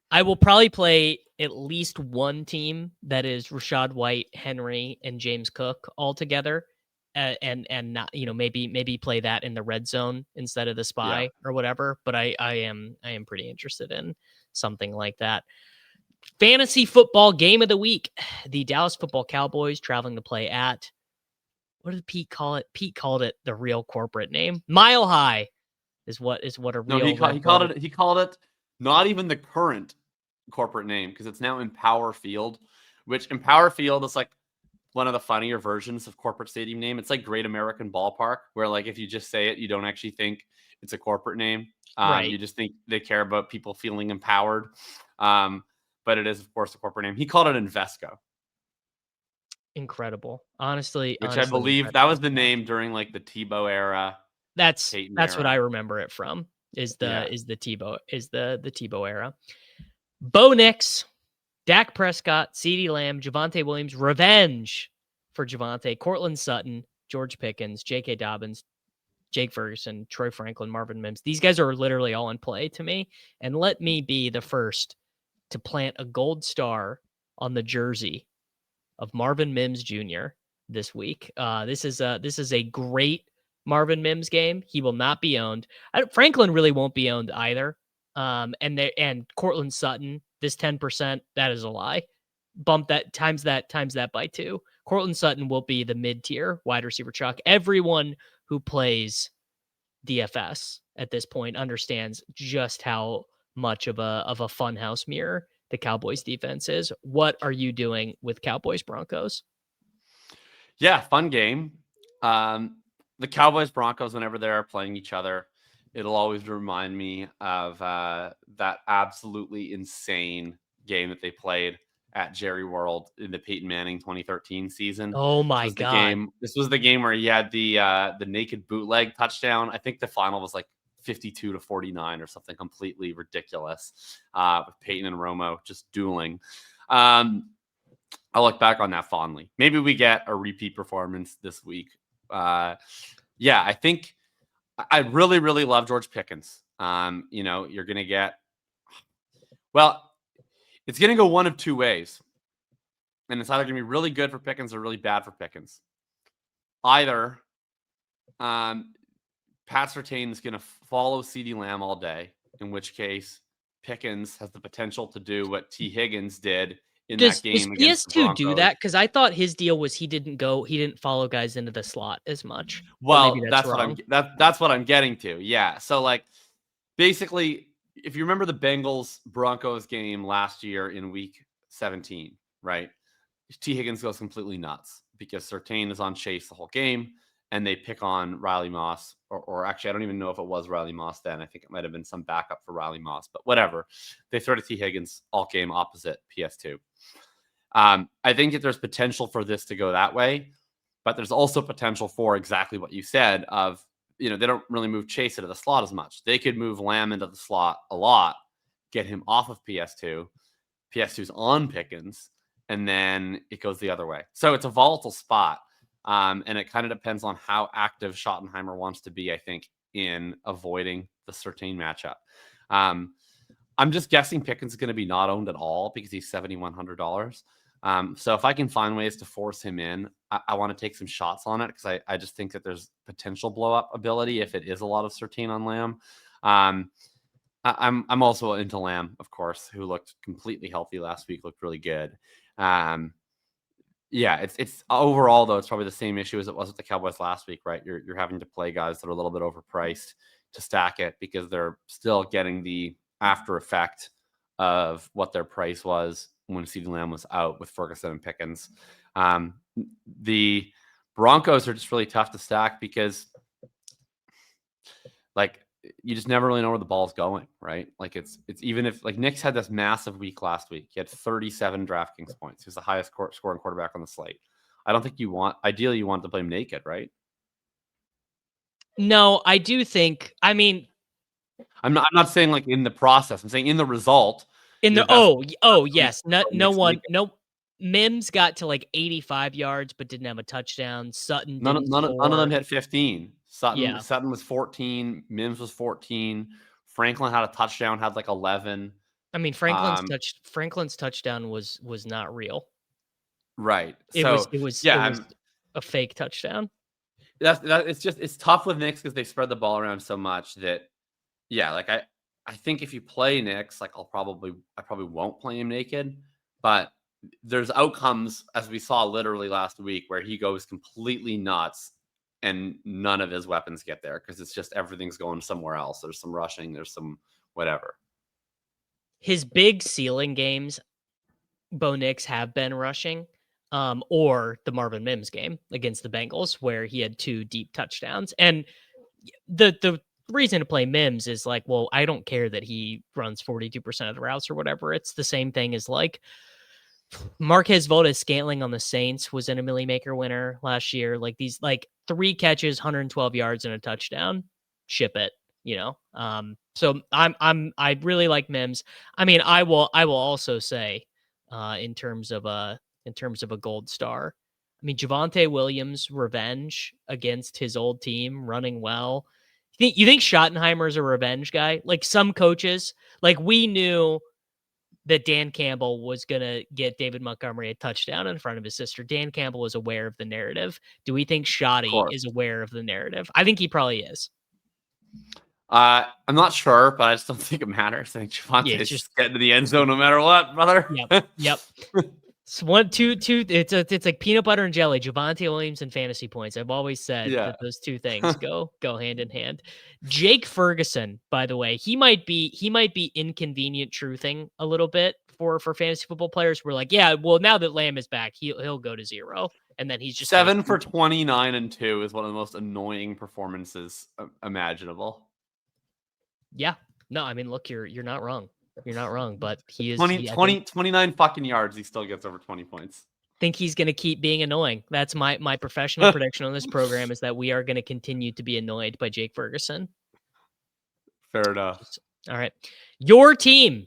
I will probably play at least one team that is Rachaad White, Henry, and James Cook all together, and not maybe play that in the red zone instead of the spy or whatever. But I am pretty interested in something like that. Fantasy football game of the week: the Dallas Football Cowboys traveling to play at. What did Pete call it? Pete called it the real corporate name. Mile High is what a real. No, he called it not even the current corporate name because it's now Empower Field, which Empower Field is like one of the funnier versions of corporate stadium name. It's like Great American Ballpark, where like if you just say it, you don't actually think it's a corporate name. Right. You just think they care about people feeling empowered. But it is, of course, a corporate name. He called it Invesco, Incredible. Honestly, which I believe that incredible. was the name during like the Tebow era, That's Peyton what era. I remember it from. Is Yeah. the Tebow era. Bo Nix, Dak Prescott, CeeDee Lamb, Javonte Williams, revenge for Javonte, Cortland Sutton, George Pickens, J.K. Dobbins, Jake Ferguson, Troy Franklin, Marvin Mims. These guys are literally all in play to me. And let me be the first to plant a gold star on the jersey of Marvin Mims Jr. this week. This is a great Marvin Mims game. He will not be owned. Franklin really won't be owned either. And Cortland Sutton, this 10%, that is a lie. Bump that times that by 2. Cortland Sutton will be the mid-tier wide receiver chalk. Everyone who plays DFS at this point understands just how much of a funhouse mirror the Cowboys defense is. What are you doing with Cowboys Broncos? Yeah, fun game. The Cowboys Broncos, whenever they're playing each other, it'll always remind me of that absolutely insane game that they played at Jerry World in the Peyton Manning 2013 season. Oh my God. This was the game where he had the naked bootleg touchdown. I think the final was like 52-49 or something completely ridiculous, with Peyton and Romo just dueling. I look back on that fondly. Maybe we get a repeat performance this week. Yeah, I think I really, really love George Pickens. You're going to get, well, it's going to go one of two ways. And it's either going to be really good for Pickens or really bad for Pickens. Either Pat Surtain is going to follow CeeDee Lamb all day, in which case Pickens has the potential to do what T. Higgins did in that game against the Broncos. do that? Because I thought his deal was he didn't follow guys into the slot as much. Well, that's what I'm getting to. Yeah. So like basically, if you remember the Bengals Broncos game last year in week 17, right? T. Higgins goes completely nuts because Surtain is on Chase the whole game and they pick on Riley Moss, or actually, I don't even know if it was Riley Moss then. I think it might have been some backup for Riley Moss, but whatever. They throw to T. Higgins all game opposite PS2. I think that there's potential for this to go that way, but there's also potential for exactly what you said of, they don't really move Chase into the slot as much. They could move Lamb into the slot a lot, get him off of PS2. PS2's on Pickens, and then it goes the other way. So it's a volatile spot. And it kind of depends on how active Schottenheimer wants to be, I think, in avoiding the Surtain matchup. I'm just guessing Pickens is going to be not owned at all because he's $7,100. So if I can find ways to force him in, I want to take some shots on it because I just think that there's potential blow up ability if it is a lot of Surtain on Lamb. I'm also into Lamb, of course, who looked completely healthy last week, looked really good. Yeah, it's overall though, it's probably the same issue as it was with the Cowboys last week, right? You're having to play guys that are a little bit overpriced to stack it because they're still getting the after effect of what their price was when CeeDee Lamb was out with Ferguson and Pickens. The Broncos are just really tough to stack because like you just never really know where the ball's going, right? Like it's even if like Nick's had this massive week last week, he had 37 DraftKings points. He was the highest scoring quarterback on the slate. I don't think ideally you want to play him naked, right? No, I do think, I mean, I'm not saying like in the process. I'm saying in the result. Yes. No, Mims got to like 85 yards, but didn't have a touchdown. Sutton None didn't of them hit 15. Sutton was 14. Mims was 14. Franklin had a touchdown, had like 11. I mean, Franklin's touchdown was not real. Right. It was a fake touchdown. It's tough with Knicks because they spread the ball around so much that, yeah, like I think if you play Knicks, like I probably won't play him naked, but there's outcomes as we saw literally last week where he goes completely nuts and none of his weapons get there because it's just everything's going somewhere else. There's some rushing, there's some whatever. His big ceiling games, Bo Nix have been rushing. or the Marvin Mims game against the Bengals, where he had 2 deep touchdowns. And the reason to play Mims is like, well, I don't care that he runs 42% of the routes or whatever. It's the same thing as like Marquez Valdes-Scantling on the Saints was an Millie Maker winner last year. Like these, like 3 catches, 112 yards and a touchdown. Ship it, you know. So I really like Mims. I mean, I will also say, in terms of a gold star, I mean, Javonte Williams' revenge against his old team, running well. You think Schottenheimer's a revenge guy? Like some coaches, like we knew that Dan Campbell was going to get David Montgomery a touchdown in front of his sister. Dan Campbell was aware of the narrative. Do we think Shoddy is aware of the narrative? I think he probably is. I'm not sure, but I just don't think it matters. I think Javonte is just getting to the end zone no matter what, brother. Yep. So 1, 2, 2. It's like peanut butter and jelly. Javonte Williams and fantasy points. I've always said that those 2 things go hand in hand. Jake Ferguson, by the way, he might be inconvenient truthing a little bit for fantasy football players. We're like, yeah, well, now that Lamb is back, he'll go to 0, and then he's just 7 for 29 and 2 is one of the most annoying performances imaginable. Yeah, no, I mean, look, you're not wrong. You're not wrong, but he is 29 fucking yards. He still gets over 20 points. Think he's going to keep being annoying. That's my professional prediction on this program is that we are going to continue to be annoyed by Jake Ferguson. Fair enough. All right. Your team,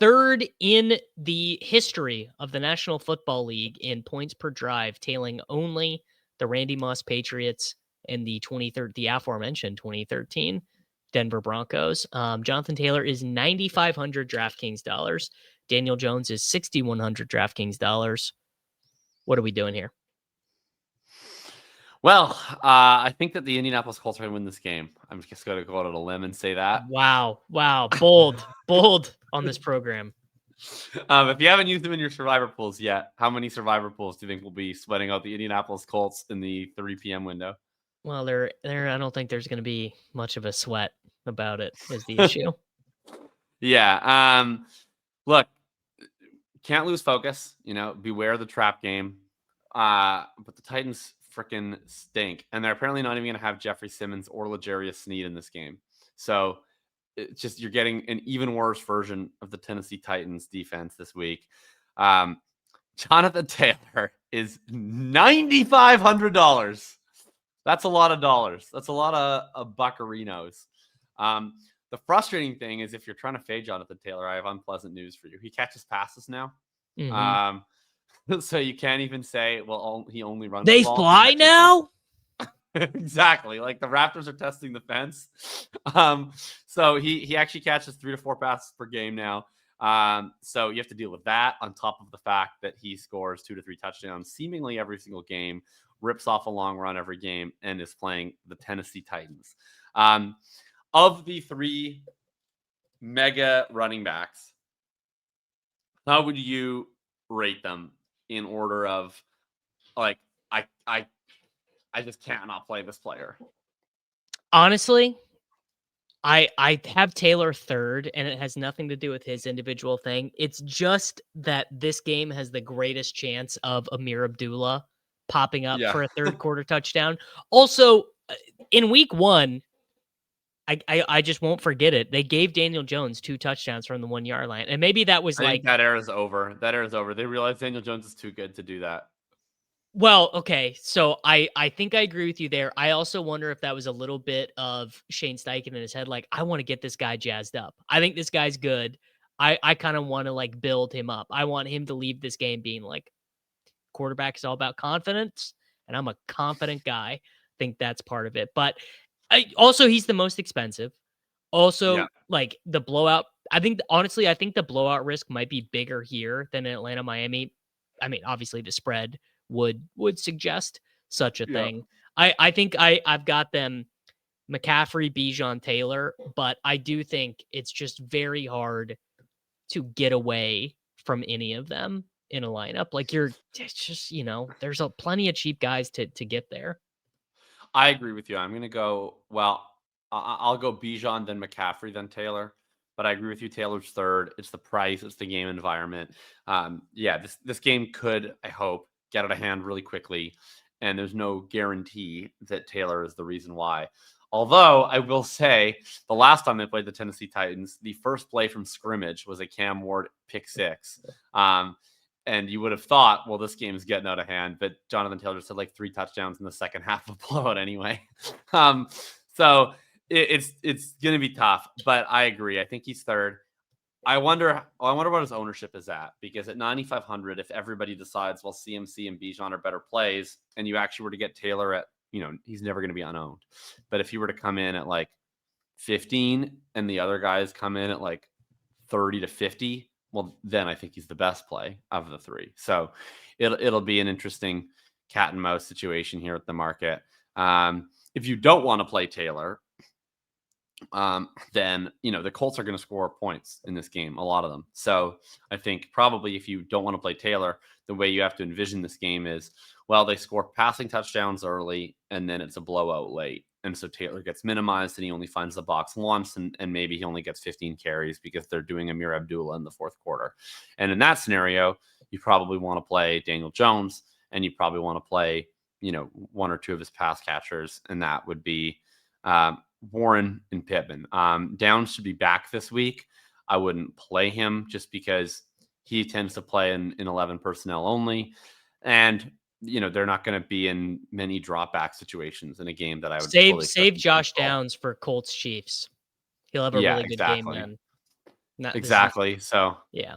3rd in the history of the National Football League in points per drive, tailing only the Randy Moss Patriots and the aforementioned 2013 Denver Broncos. Jonathan Taylor is $9,500 DraftKings dollars. Daniel Jones is $6,100 DraftKings dollars. What are we doing here? Well, I think that the Indianapolis Colts are going to win this game. I'm just going to go out on a limb and say that. Wow. Bold on this program. If you haven't used them in your survivor pools yet, how many survivor pools do you think will be sweating out the Indianapolis Colts in the 3 p.m. window? Well, there. I don't think there's going to be much of a sweat about it. Is the issue? Yeah. Look, can't lose focus. Beware the trap game. But the Titans freaking stink, and they're apparently not even going to have Jeffrey Simmons or L'Jarius Sneed in this game. So it's just you're getting an even worse version of the Tennessee Titans defense this week. Jonathan Taylor is $9,500. That's a lot of dollars. That's a lot of buccarinos. The frustrating thing is if you're trying to fade Jonathan Taylor, I have unpleasant news for you. He catches passes now. Mm-hmm. So you can't even say, well, he only runs they the ball. Fly now? Exactly. Like the Raptors are testing the fence. So he actually catches 3 to 4 passes per game now. So you have to deal with that on top of the fact that he scores 2 to 3 touchdowns seemingly every single game, rips off a long run every game, and is playing the Tennessee Titans. Of the 3 mega running backs, how would you rate them in order of like, I just cannot play this player? Honestly, I have Taylor 3rd, and it has nothing to do with his individual thing. It's just that this game has the greatest chance of Amir Abdullah popping up for a 3rd quarter touchdown. Also, in week 1, I just won't forget it. They gave Daniel Jones 2 touchdowns from the 1-yard line. And maybe that was think that era is over. That era is over. They realized Daniel Jones is too good to do that. Well, okay. So I think I agree with you there. I also wonder if that was a little bit of Shane Steichen in his head. Like, I want to get this guy jazzed up. I think this guy's good. I kind of want to like build him up. I want him to leave this game being like, quarterback is all about confidence. And I'm a confident guy. I think that's part of it. But also, he's the most expensive. Also, like the blowout. I think the blowout risk might be bigger here than in Atlanta, Miami. I mean, obviously the spread would suggest such a thing. I think I've got them McCaffrey, Bijan, Taylor, but I do think it's just very hard to get away from any of them in a lineup. Like it's just, there's plenty of cheap guys to get there. I agree with you. I'm going to go, I'll go Bijan, then McCaffrey, then Taylor. But I agree with you. Taylor's 3rd. It's the price. It's the game environment. This game could, I hope, get out of hand really quickly, and there's no guarantee that Taylor is the reason why. Although I will say, the last time they played the Tennessee Titans, the first play from scrimmage was a Cam Ward pick six. And you would have thought, well, this game is getting out of hand, but Jonathan Taylor just had like 3 touchdowns in the second half of blowout anyway. So it's going to be tough, but I agree. I think he's third. I wonder what his ownership is at, because at 9,500, if everybody decides, well, CMC and Bijan are better plays, and you actually were to get Taylor at, he's never going to be unowned. But if you were to come in at like 15 and the other guys come in at like 30 to 50, well, then I think he's the best play of the three. So it'll be an interesting cat and mouse situation here at the market. If you don't want to play Taylor, then the Colts are going to score points in this game, a lot of them. So I think probably if you don't want to play Taylor, the way you have to envision this game is, well, they score passing touchdowns early and then it's a blowout late. And so Taylor gets minimized and he only finds the box once, and maybe he only gets 15 carries because they're doing Amir Abdullah in the fourth quarter. And in that scenario, you probably want to play Daniel Jones, and you probably want to play, one or two of his pass catchers. And that would be Warren and Pittman. Downs should be back this week. I wouldn't play him just because he tends to play in 11 personnel only. And they're not going to be in many drop back situations in a game that I would save Josh Downs for Colts Chiefs. He'll have a really good game then. Exactly. So yeah.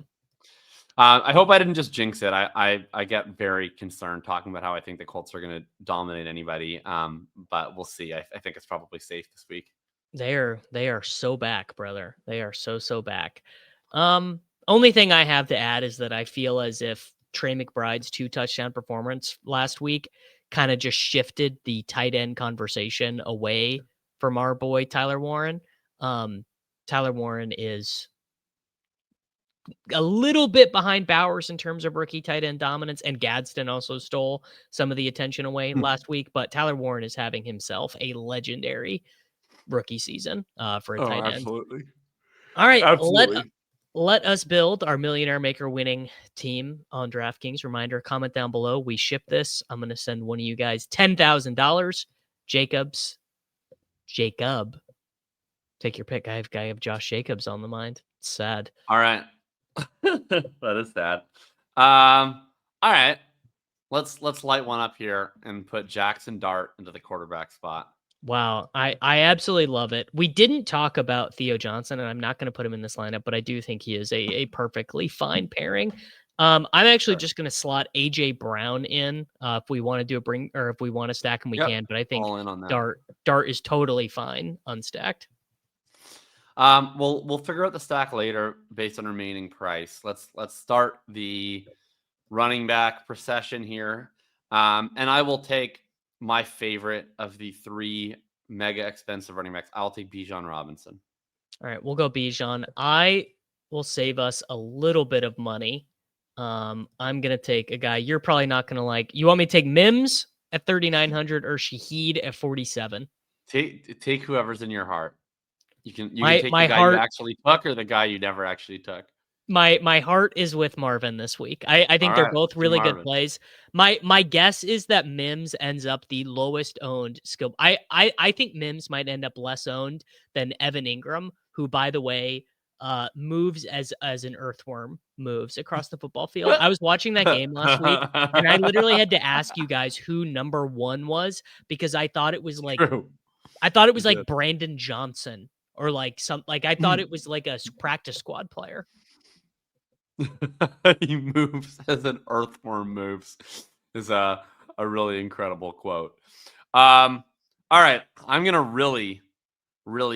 I hope I didn't just jinx it. I get very concerned talking about how I think the Colts are going to dominate anybody. But we'll see. I think it's probably safe this week. They are so back, brother. They are so back. Only thing I have to add is that I feel as if Trey McBride's 2 touchdown performance last week kind of just shifted the tight end conversation away from our boy Tyler Warren. Tyler Warren is a little bit behind Bowers in terms of rookie tight end dominance, and Gadsden also stole some of the attention away last week, but Tyler Warren is having himself a legendary rookie season for a tight end. Absolutely. All right. Absolutely. Let us build our Millionaire Maker winning team on DraftKings. Reminder, comment down below. We ship this. I'm going to send one of you guys $10,000. Jakob. Take your pick. I have Josh Jacobs on the mind. It's sad. All right. That is sad. All right. Let's light one up here and put Jackson Dart into the quarterback spot. Wow, I absolutely love it. We didn't talk about Theo Johnson, and I'm not going to put him in this lineup, but I do think he is a perfectly fine pairing. I'm actually just going to slot AJ Brown in if we want to do if we want to stack him, we can. But I think all in on that. Dart is totally fine unstacked. We'll figure out the stack later based on remaining price. Let's start the running back procession here, and I will take my favorite of the 3 mega expensive running backs. I'll take Bijan Robinson. All right, we'll go Bijan. I will save us a little bit of money. I'm going to take a guy you're probably not going to like. You want me to take Mims at 3,900 or Shaheed at 47? Take whoever's in your heart. You can take the guy you actually took or the guy you never actually took. My heart is with Marvin this week. I think they're both really good plays. My guess is that Mims ends up the lowest owned skill. I think Mims might end up less owned than Evan Ingram, who, by the way, moves as an earthworm moves across the football field. I was watching that game last week, and I literally had to ask you guys who number 1 was, because I thought it was like Brandon Johnson or I thought it was like a practice squad player. He moves as an earthworm moves is a really incredible quote. All right, I'm gonna really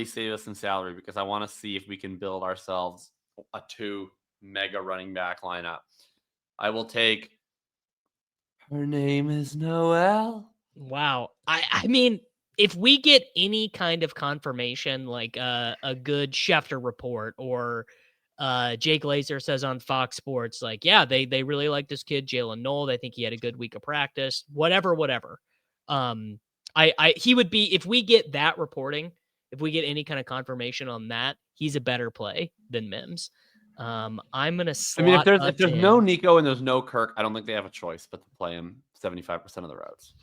save us some salary because I want to see if we can build ourselves a 2 mega running back lineup. I will take. Her name is Noelle. Wow, I mean, if we get any kind of confirmation, like a good Schefter report or Jake Glazer says on Fox Sports, like, yeah, they really like this kid, Jalen Knoll. They think he had a good week of practice, whatever. He would be, if we get that reporting, if we get any kind of confirmation on that, he's a better play than Mims. I'm gonna I mean, if slot there's us no in. Nico and there's no Kirk, I don't think they have a choice but to play him 75% of the routes.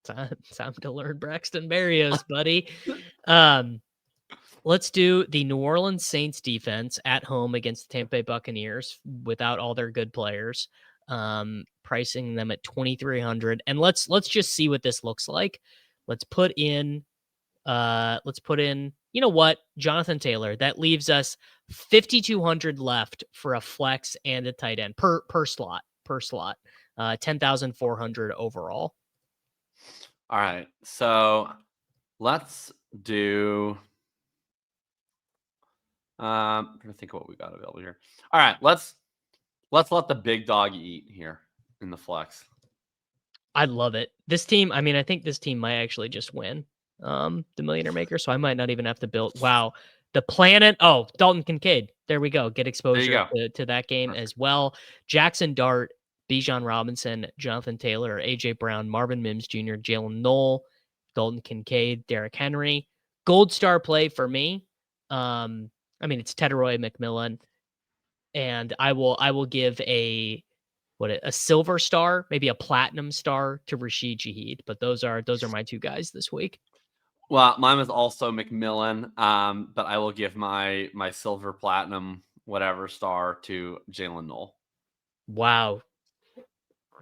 Time to learn Braxton Berrios, buddy. Um, let's do the New Orleans Saints defense at home against the Tampa Bay Buccaneers without all their good players. Pricing them at 2,300, and let's just see what this looks like. Let's put in you know what, Jonathan Taylor. That leaves us 5,200 left for a flex and a tight end per slot. 10,400 overall. All right, so let's do. I'm trying to think of what we got available here. All right, let's let the big dog eat here in the flex. I love it. This team, I mean, I think this team might actually just win the Millionaire Maker, so I might not even have to build. Wow. The Planet. Oh, Dalton Kincaid. There we go. Get exposure to that game as well. Jackson Dart, Bijan Robinson, Jonathan Taylor, AJ Brown, Marvin Mims Jr., Jalen Knoll, Dalton Kincaid, Derrick Henry. Gold star play for me. I mean, it's Tedroy McMillan, and I will give a silver star, maybe a platinum star to Rashid Shaheed. But those are my two guys this week. Well, mine was also McMillan, but I will give my silver, platinum, whatever star to Jalen Knoll. Wow.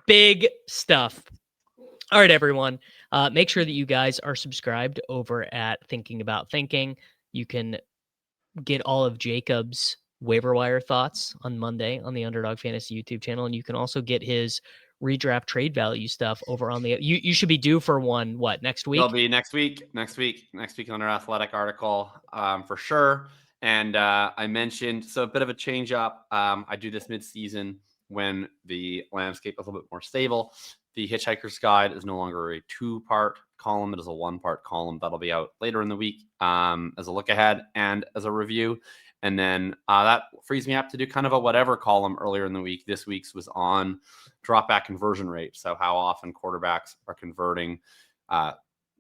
Big stuff. All right, everyone. Make sure that you guys are subscribed over at Thinking About Thinking. You can get all of Jakob's waiver wire thoughts on Monday on the Underdog Fantasy YouTube channel, and you can also get his redraft trade value stuff over on the. You should be due for one. What, next week? It'll be next week on our Athletic article for sure. And I mentioned, so a bit of a change up. I do this mid-season when the landscape is a little bit more stable. The Hitchhiker's Guide is no longer a 2-part column. It is a 1-part column that'll be out later in the week as a look ahead and as a review. And then that frees me up to do kind of a whatever column earlier in the week. This week's was on dropback conversion rate. So how often quarterbacks are converting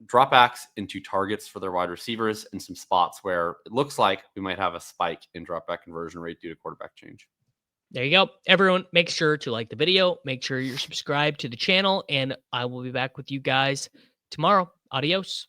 dropbacks into targets for their wide receivers, and some spots where it looks like we might have a spike in dropback conversion rate due to quarterback change. There you go. Everyone, make sure to like the video. Make sure you're subscribed to the channel, and I will be back with you guys tomorrow. Adios.